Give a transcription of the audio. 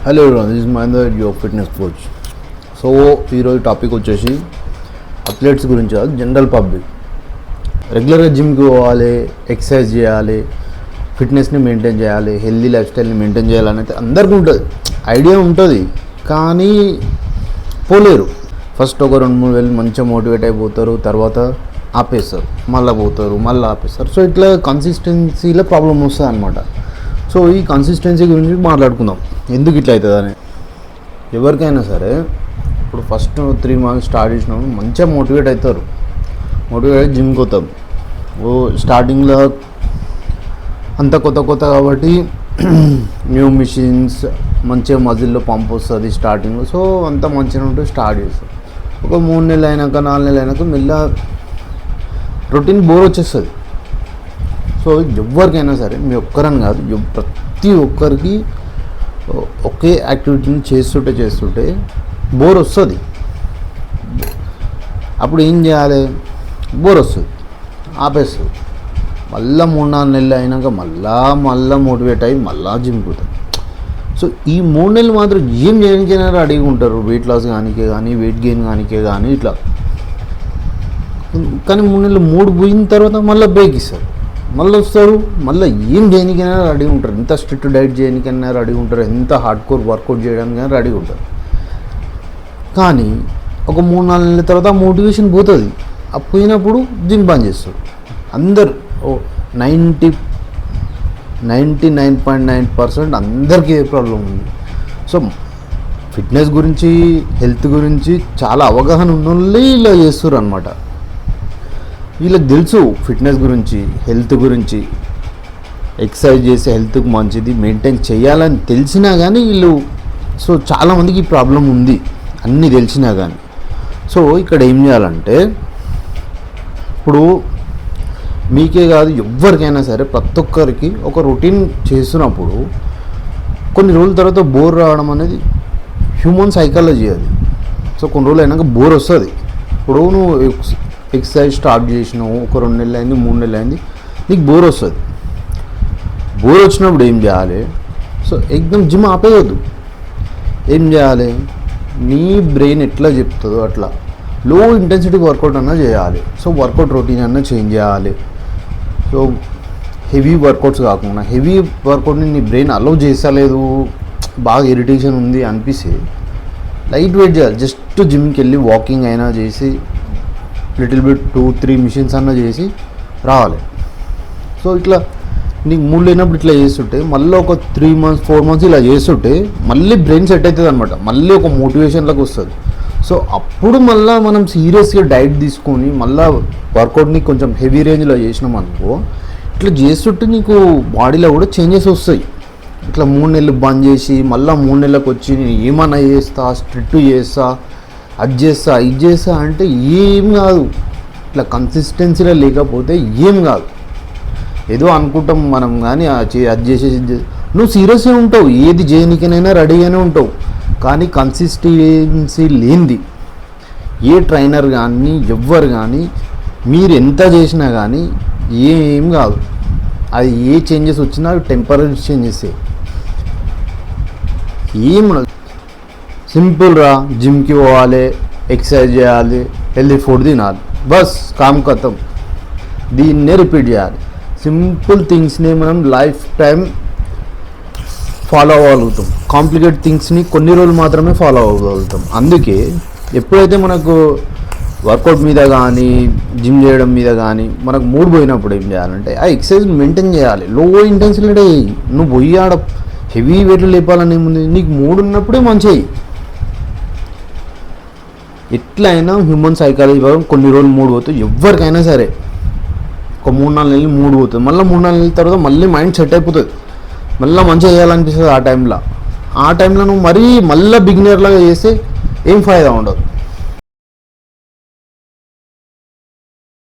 Hello this is Mahender your fitness coach. So ఈరోజు topic వచ్చేసి athletes గురించి కాదు, జనరల్ పబ్లిక్. రెగ్యులర్గా జిమ్కి పోవాలి, ఎక్సర్సైజ్ చేయాలి, ఫిట్నెస్ని మెయింటైన్ చేయాలి, హెల్దీ లైఫ్ స్టైల్ని మెయింటైన్ చేయాలనేది అందరికీ ఉంటుంది, ఐడియా ఉంటుంది. కానీ పోలేరు. ఫస్ట్ ఒక 2-3 వేలు మంచిగా మోటివేట్ అయిపోతారు, తర్వాత ఆపేస్తారు, మళ్ళీ పోతారు, మళ్ళీ ఆపేస్తారు. సో ఇట్లా కన్సిస్టెన్సీలో ప్రాబ్లం వస్తుంది అనమాట. సో ఈ కన్సిస్టెన్సీ గురించి మాట్లాడుకుందాం, ఎందుకు ఇట్లా అవుతుంది అని. ఎవరికైనా సరే ఇప్పుడు ఫస్ట్ 3 మంత్స్ స్టార్ట్ చేసినప్పుడు మంచిగా మోటివేట్ అవుతారు, మోటివేట్ అయ్యి జిమ్కి వస్తాం. స్టార్టింగ్లో అంత కొత్త కాబట్టి న్యూ మిషన్స్, మంచిగా మజిల్లో పంప్ వస్తుంది స్టార్టింగ్లో. సో అంత మంచిగా ఉంటే స్టార్ట్ చేస్తాం. ఒక 3 నెలలు అయినాక 4 నెలలు అయినాక మెల్ల రొటీన్ బోర్ వచ్చేస్తుంది. సో ఎవరికైనా సరే, మీ ఒక్కరని కాదు, ప్రతి ఒక్కరికి ఒకే యాక్టివిటీని చేస్తుంటే బోర్ వస్తుంది. అప్పుడు ఏం చేయాలి? బోర్ వస్తుంది, ఆపేస్తుంది. మళ్ళీ 3-4 నెలలు అయినాక మళ్ళా మోటివేట్ అయ్యి మళ్ళా జిమ్కి పోతారు. సో ఈ 3 నెలలు మాత్రం ఏం చేయడానికైనా రెడీగా ఉంటారు, వెయిట్ లాస్ కానికే కానీ, వెయిట్ గెయిన్ కానికే కానీ, ఇట్లా. కానీ 3 నెలలు మూడు పోయిన తర్వాత మళ్ళీ బ్రేక్ ఇస్తారు, మళ్ళీ వస్తారు, మళ్ళీ ఏం చేయడానికైనా రెడీ ఉంటారు. ఎంత స్ట్రిక్ట్ డైట్ చేయడానికైనా రెడీ ఉంటారు, ఎంత హార్డ్ కోర్ వర్కౌట్ చేయడానికైనా రెడీ ఉంటారు. కానీ ఒక 3-4 నెలల తర్వాత మోటివేషన్ పోతుంది. ఆ పోయినప్పుడు జిమ్ బంద్ చేస్తారు అందరు. 99.9% అందరికీ ఏ ప్రాబ్లం ఉంది. సో ఫిట్నెస్ గురించి, హెల్త్ గురించి చాలా అవగాహన ఉన్న వాళ్ళే ఇలా చేస్తారు అనమాట. వీళ్ళకి తెలుసు ఫిట్నెస్ గురించి, హెల్త్ గురించి, ఎక్సర్సైజ్ చేసి హెల్త్కి మంచిది మెయింటైన్ చేయాలని తెలిసినా కానీ వీళ్ళు, సో చాలామందికి ఈ ప్రాబ్లం ఉంది అన్నీ తెలిసినా కానీ. సో ఇక్కడ ఏం చేయాలంటే, ఇప్పుడు మీకే కాదు ఎవరికైనా సరే ప్రతి ఒక్కరికి ఒక రొటీన్ చేస్తున్నప్పుడు కొన్ని రోజుల తర్వాత బోర్ రావడం అనేది హ్యూమన్ సైకాలజీ అది. సో కొన్ని రోజులు అయినాక బోర్ వస్తుంది. ఇప్పుడు నువ్వు ఎక్సర్సైజ్ స్టార్ట్ చేసినావు, ఒక 2 నెలలు అయింది, 3 నెలలు అయింది, నీకు బోర్ వస్తుంది. బోర్ వచ్చినప్పుడు ఏం చేయాలి? సో ఎక్దమ్ జిమ్ ఆపేయద్దు. ఏం చేయాలి? నీ బ్రెయిన్ ఎట్లా చెప్తుందో అట్లా లో ఇంటెన్సిటీ వర్కౌట్ అన్నా చేయాలి. సో వర్కౌట్ రొటీన్ అన్నా చేంజ్ చేయాలి. సో హెవీ వర్కౌట్స్ కాకుండా, హెవీ వర్కౌట్ని నీ బ్రెయిన్ అలౌ చేస్తలేదు, బాగా ఇరిటేషన్ ఉంది అనిపిస్తే లైట్ వెయిట్ చేయాలి. జస్ట్ జిమ్కి వెళ్ళి వాకింగ్ అయినా చేసి, లిటిల్ బిట్ 2-3 మిషన్స్ అన్నా చేసి రావాలి. సో ఇట్లా నీకు మూడు లేనప్పుడు ఇట్లా చేస్తుంటే మళ్ళీ ఒక 3 months 4 months ఇలా చేస్తుంటే మళ్ళీ బ్రెయిన్ సెట్ అవుతుంది అనమాట, మళ్ళీ ఒక మోటివేషన్లోకి వస్తుంది. సో అప్పుడు మళ్ళీ మనం సీరియస్గా డైట్ తీసుకొని మళ్ళీ వర్కౌట్ని కొంచెం హెవీ రేంజ్లో చేసినాం అనుకో, ఇట్లా చేస్తుంటే నీకు బాడీలో కూడా చేంజెస్ వస్తాయి. ఇట్లా 3 నెలలు బంద్ చేసి మళ్ళీ 3 నెలలకు వచ్చి నేను ఏమన్నా చేస్తా, స్ట్రిక్ట్ చేస్తా, అది చేస్తా, ఇది చేస్తా అంటే ఏం కాదు. ఇట్లా కన్సిస్టెన్సీలో లేకపోతే ఏం కాదు. ఏదో అనుకుంటాం మనం, కానీ అది చేసేసి నువ్వు సీరియస్గా ఉంటావు, ఏది చేయనికైనా రెడీగానే ఉంటావు. కానీ కన్సిస్టెన్సీ లేనిది ఏ ట్రైనర్ కానీ ఎవ్వరు కానీ మీరు ఎంత చేసినా కానీ ఏం కాదు. అది ఏ చేంజెస్ వచ్చినా టెంపరీ చేంజెస్, ఏం సింపుల్ రా. జిమ్కి పోవాలి, ఎక్సర్సైజ్ చేయాలి, హెల్దీ ఫుడ్ తినాలి, బస్ కామ్ కథం. దీన్నే రిపీట్ చేయాలి. సింపుల్ థింగ్స్ని మనం లైఫ్ టైం ఫాలో అవ్వగలుగుతాం. కాంప్లికేట్ థింగ్స్ని కొన్ని రోజులు మాత్రమే ఫాలో అవ్వగలుగుతాం. అందుకే ఎప్పుడైతే మనకు వర్కౌట్ మీద కానీ, జిమ్ చేయడం మీద కానీ మనకు మూడ్ పోయినప్పుడు ఏం చేయాలంటే ఆ ఎక్సర్సైజ్ మెయింటైన్ చేయాలి. లో ఇంటెన్సిటీ. నువ్వు పోయి ఆడ హెవీ వెయిట్లు లేపాలని ఏముంది, నీకు మూడ్ ఉన్నప్పుడే మంచిగా. ఎట్లయినా హ్యూమన్ సైకాలజీ ప్రకారం కొన్ని రోజులు మూడు పోతుంది ఎవరికైనా సరే. ఒక 3-4 నెలలు మూడు పోతుంది, మళ్ళీ 3-4 నెలల తర్వాత మళ్ళీ మైండ్ సెట్ అయిపోతుంది, మళ్ళీ మంచిగా చేయాలనిపిస్తుంది. ఆ టైంలో నువ్వు మళ్ళీ బిగినర్ లాగా చేస్తే ఏం ఫాయిదా ఉండదు.